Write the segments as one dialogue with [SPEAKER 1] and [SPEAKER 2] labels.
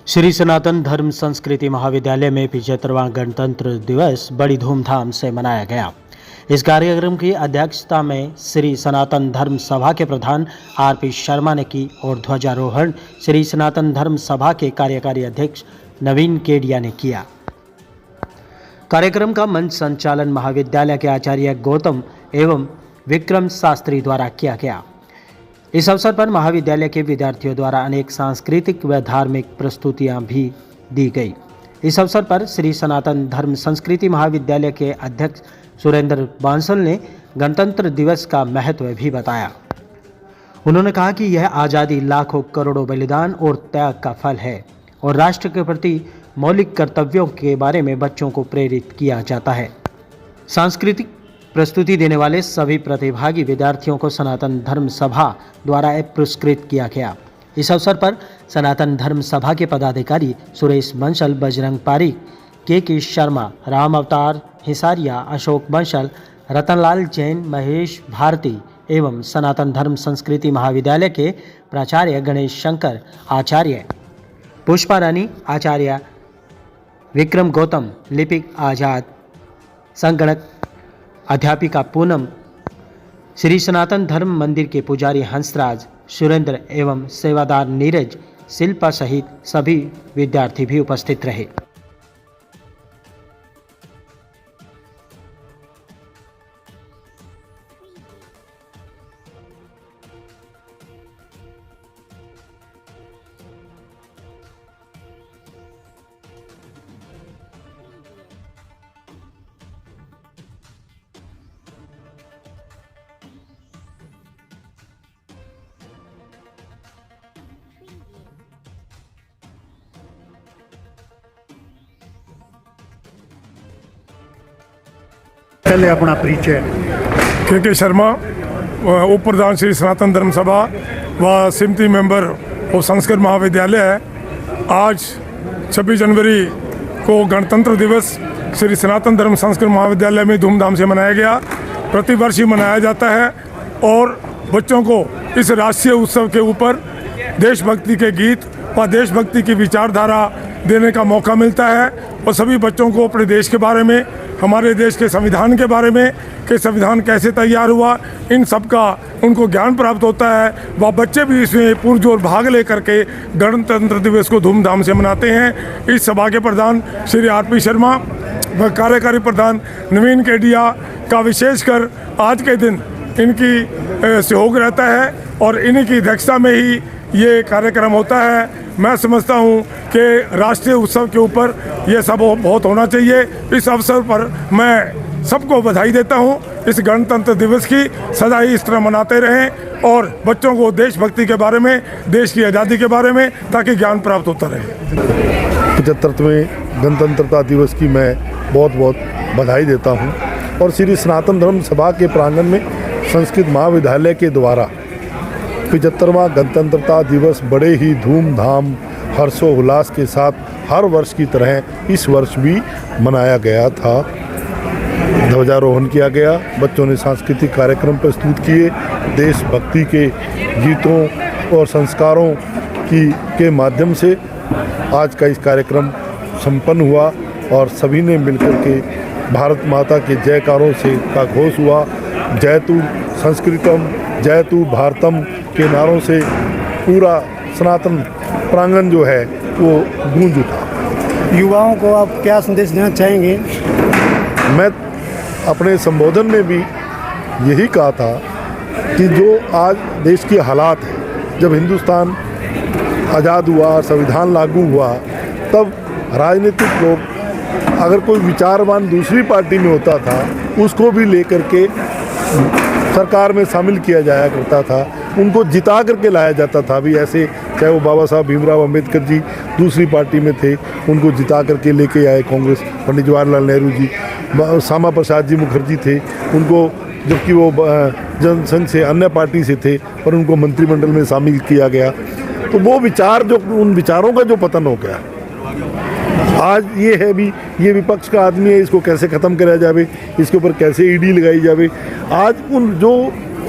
[SPEAKER 1] श्री सनातन धर्म संस्कृति महाविद्यालय में 75वां गणतंत्र दिवस बड़ी धूमधाम से मनाया गया। इस कार्यक्रम की अध्यक्षता में श्री सनातन धर्म सभा के प्रधान आरपी शर्मा ने की और ध्वजारोहण श्री सनातन धर्म सभा के कार्यकारी अध्यक्ष नवीन केडिया ने किया। कार्यक्रम का मंच संचालन महाविद्यालय के आचार्य गौतम एवं विक्रम शास्त्री द्वारा किया गया। इस अवसर पर महाविद्यालय के विद्यार्थियों द्वारा अनेक सांस्कृतिक व धार्मिक प्रस्तुतियां भी दी गई। इस अवसर पर श्री सनातन धर्म संस्कृति महाविद्यालय के अध्यक्ष सुरेंद्र बांसल ने गणतंत्र दिवस का महत्व भी बताया। उन्होंने कहा कि यह आज़ादी लाखों करोड़ों बलिदान और त्याग का फल है और राष्ट्र के प्रति मौलिक कर्तव्यों के बारे में बच्चों को प्रेरित किया जाता है। सांस्कृतिक प्रस्तुति देने वाले सभी प्रतिभागी विद्यार्थियों को सनातन धर्म सभा द्वारा पुरस्कृत किया गया। इस अवसर पर सनातन धर्म सभा के पदाधिकारी सुरेश बंसल, बजरंग पारिक, के शर्मा, राम अवतार हिसारिया, अशोक बंसल, रतनलाल जैन, महेश भारती एवं सनातन धर्म संस्कृति महाविद्यालय के प्राचार्य गणेश शंकर, आचार्य पुष्पा रानी, आचार्य विक्रम गौतम, लिपिक आजाद, संगणक अध्यापिका पूनम, श्री सनातन धर्म मंदिर के पुजारी हंसराज, सुरेंद्र एवं सेवादार नीरज, शिल्पा सहित सभी विद्यार्थी भी उपस्थित रहे।
[SPEAKER 2] पहले अपना परिचय।
[SPEAKER 3] के शर्मा, उप प्रधान श्री सनातन धर्म सभा व समिति मेंबर और संस्कृत महाविद्यालय है। आज 26 जनवरी को गणतंत्र दिवस श्री सनातन धर्म संस्कृत महाविद्यालय में धूमधाम से मनाया गया। प्रतिवर्ष ही मनाया जाता है और बच्चों को इस राष्ट्रीय उत्सव के ऊपर देशभक्ति के गीत व देशभक्ति की विचारधारा देने का मौका मिलता है और सभी बच्चों को अपने देश के बारे में, हमारे देश के संविधान के बारे में कि संविधान कैसे तैयार हुआ, इन सब का उनको ज्ञान प्राप्त होता है। वह बच्चे भी इसमें पुरजोर भाग लेकर के गणतंत्र दिवस को धूमधाम से मनाते हैं। इस सभा के प्रधान श्री आरपी शर्मा व कार्यकारी प्रधान नवीन केडिया का विशेषकर आज के दिन इनकी सहयोग रहता है और इन्हीं की अध्यक्षता में ही ये कार्यक्रम होता है। मैं समझता हूँ कि राष्ट्रीय उत्सव के ऊपर ये सब बहुत होना चाहिए। इस अवसर पर मैं सबको बधाई देता हूँ। इस गणतंत्र दिवस की सदा ही इस तरह मनाते रहें और बच्चों को देशभक्ति के बारे में, देश की आज़ादी के बारे में ताकि ज्ञान प्राप्त होता रहे।
[SPEAKER 2] 75वें गणतंत्रता दिवस की मैं बहुत बहुत बधाई देता हूँ और श्री सनातन धर्म सभा के प्रांगण में संस्कृत महाविद्यालय के द्वारा 75वां गणतंत्रता दिवस बड़े ही धूमधाम हर्षोल्लास के साथ हर वर्ष की तरह इस वर्ष भी मनाया गया था। ध्वजारोहण किया गया, बच्चों ने सांस्कृतिक कार्यक्रम प्रस्तुत किए, देशभक्ति के गीतों और संस्कारों के माध्यम से आज का इस कार्यक्रम संपन्न हुआ और सभी ने मिलकर के भारत माता के जयकारों से का घोष हुआ। जयतु संस्कृतम जयतु भारतम के नारों से पूरा सनातन प्रांगण जो है वो गूंज उठा।
[SPEAKER 4] युवाओं को आप क्या संदेश देना चाहेंगे?
[SPEAKER 2] मैं अपने संबोधन में भी यही कहा था कि जो आज देश की हालात है, जब हिंदुस्तान आज़ाद हुआ, संविधान लागू हुआ, तब राजनीतिक लोग अगर कोई विचारवान दूसरी पार्टी में होता था उसको भी लेकर के सरकार में शामिल किया जाया करता था, उनको जिता करके लाया जाता था। भी ऐसे चाहे वो बाबा साहब भीमराव अंबेडकर जी दूसरी पार्टी में थे, उनको जिता करके लेके आए कांग्रेस, पंडित जवाहरलाल नेहरू जी, श्यामा प्रसाद जी मुखर्जी थे, उनको जबकि वो जनसंघ से अन्य पार्टी से थे पर उनको मंत्रिमंडल में शामिल किया गया। तो वो विचार जो उन विचारों का जो पतन हो गया, आज ये है भी ये विपक्ष का आदमी है, इसको कैसे ख़त्म कराया जाए, इसके ऊपर कैसे ईडी लगाई जाए। आज उन जो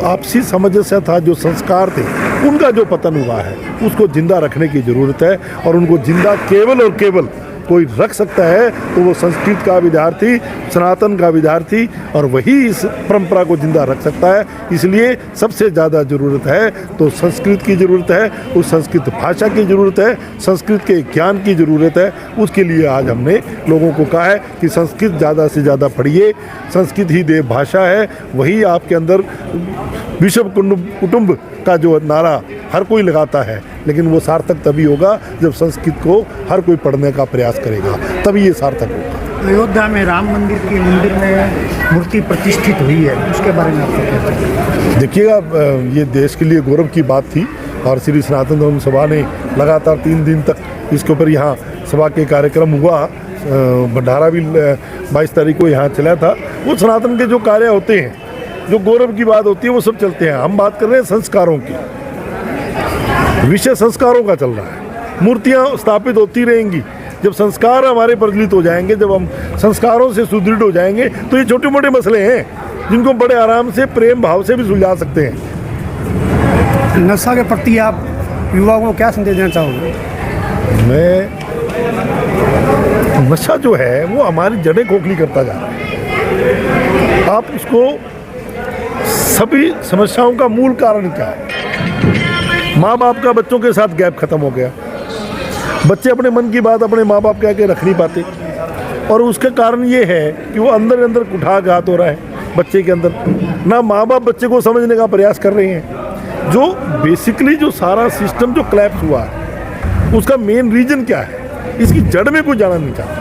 [SPEAKER 2] आपसी सामंजस्य था, जो संस्कार थे, उनका जो पतन हुआ है उसको जिंदा रखने की ज़रूरत है। और उनको जिंदा केवल और केवल कोई रख सकता है तो वो संस्कृत का विद्यार्थी, सनातन का विद्यार्थी, और वही इस परंपरा को जिंदा रख सकता है। इसलिए सबसे ज़्यादा ज़रूरत है तो संस्कृत की ज़रूरत है, उस संस्कृत भाषा की ज़रूरत है, संस्कृत के ज्ञान की ज़रूरत है। उसके लिए आज हमने लोगों को कहा है कि संस्कृत ज़्यादा से ज़्यादा पढ़िए, संस्कृत ही देव भाषा है। वही आपके अंदर विश्व कुटुंब का जो नारा हर कोई लगाता है, लेकिन वो सार्थक तभी होगा जब संस्कृत को हर कोई पढ़ने का प्रयास करेगा, तभी ये सार्थक होगा।
[SPEAKER 4] अयोध्या में राम मंदिर में मूर्ति प्रतिष्ठित हुई है, उसके बारे में आप क्या कहते हैं?
[SPEAKER 2] देखिएगा, ये देश के लिए गौरव की बात थी और श्री सनातन धर्म सभा ने लगातार 3 दिन तक इसके ऊपर यहाँ सभा के कार्यक्रम हुआ। भंडारा भी 22 तारीख को यहाँ चला था। वो सनातन के जो कार्य होते हैं, जो गौरव की बात होती है, वो सब चलते हैं। हम बात कर रहे हैं संस्कारों की, विषय संस्कारों का चल रहा है। मूर्तियाँ स्थापित होती रहेंगी। जब संस्कार हमारे प्रज्वलित हो जाएंगे, जब हम संस्कारों से सुदृढ़ हो जाएंगे, तो ये छोटे मोटे मसले हैं जिनको बड़े आराम से प्रेम भाव से भी सुलझा सकते हैं।
[SPEAKER 4] नशा के प्रति आप युवाओं को क्या संदेश देना चाहोगे?
[SPEAKER 2] नशा जो है वो हमारी जड़ें खोखली करता जा रहा है। आप इसको, सभी समस्याओं का मूल कारण क्या है? माँ बाप का बच्चों के साथ गैप खत्म हो गया। बच्चे अपने मन की बात अपने माँ बाप के आगे रख नहीं पाते, और उसका कारण ये है कि वो अंदर अंदर कुठाघात हो रहा है बच्चे के अंदर। ना माँ बाप बच्चे को समझने का प्रयास कर रहे हैं। जो बेसिकली जो सारा सिस्टम जो क्लैप्स हुआ है, उसका मेन रीजन क्या है, इसकी जड़ में कोई जाना नहीं चाहता।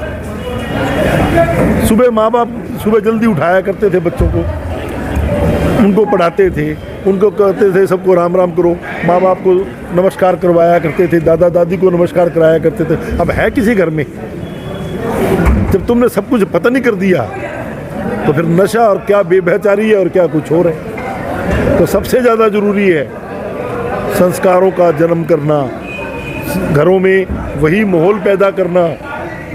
[SPEAKER 2] सुबह माँ बाप सुबह जल्दी उठाया करते थे बच्चों को, उनको पढ़ाते थे, उनको कहते थे सबको राम राम करो, माँ बाप को नमस्कार करवाया करते थे, दादा दादी को नमस्कार कराया करते थे। अब है किसी घर में? जब तुमने सब कुछ पता नहीं कर दिया तो फिर नशा और क्या बेबहचारी है और क्या कुछ और है। तो सबसे ज़्यादा ज़रूरी है संस्कारों का जन्म करना, घरों में वही माहौल पैदा करना,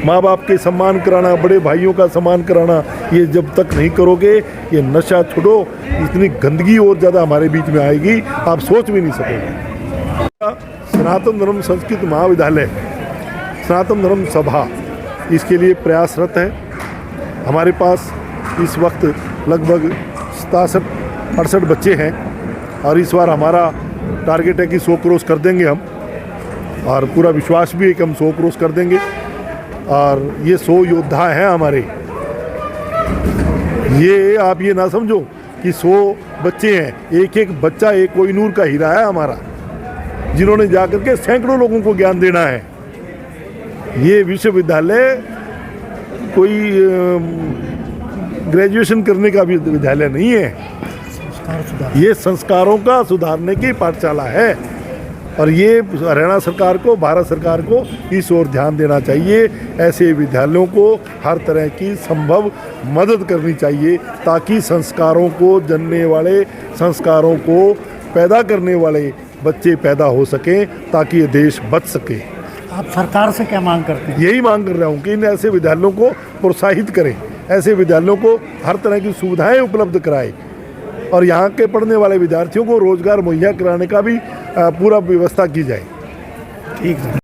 [SPEAKER 2] माँ बाप के सम्मान कराना, बड़े भाइयों का सम्मान कराना। ये जब तक नहीं करोगे, ये नशा छोड़ो, इतनी गंदगी और ज़्यादा हमारे बीच में आएगी, आप सोच भी नहीं सकोगे। सनातन धर्म संस्कृत महाविद्यालय, सनातन धर्म सभा इसके लिए प्रयासरत है। हमारे पास इस वक्त लगभग 67-68 बच्चे हैं और इस बार हमारा टारगेट है कि 100 क्रॉस कर देंगे हम, और पूरा विश्वास भी है कि हम 100 क्रॉस कर देंगे। और ये 100 योद्धा हैं हमारे। ये आप ये ना समझो कि 100 बच्चे हैं, एक एक बच्चा एक कोहिनूर का हीरा है हमारा, जिन्होंने जाकर के सैकड़ों लोगों को ज्ञान देना है। ये विश्वविद्यालय कोई ग्रेजुएशन करने का भी विद्यालय नहीं है, ये संस्कारों का सुधारने की पाठशाला है। और ये हरियाणा सरकार को, भारत सरकार को इस ओर ध्यान देना चाहिए। ऐसे विद्यालयों को हर तरह की संभव मदद करनी चाहिए, ताकि संस्कारों को जनने वाले, संस्कारों को पैदा करने वाले बच्चे पैदा हो सकें, ताकि ये देश बच सके।
[SPEAKER 4] आप सरकार से क्या मांग करते हैं?
[SPEAKER 2] यही मांग कर रहा हूँ कि इन ऐसे विद्यालयों को प्रोत्साहित करें, ऐसे विद्यालयों को हर तरह की सुविधाएं उपलब्ध कराएं, और यहाँ के पढ़ने वाले विद्यार्थियों को रोजगार मुहैया कराने का भी पूरा व्यवस्था की जाए।
[SPEAKER 4] ठीक है।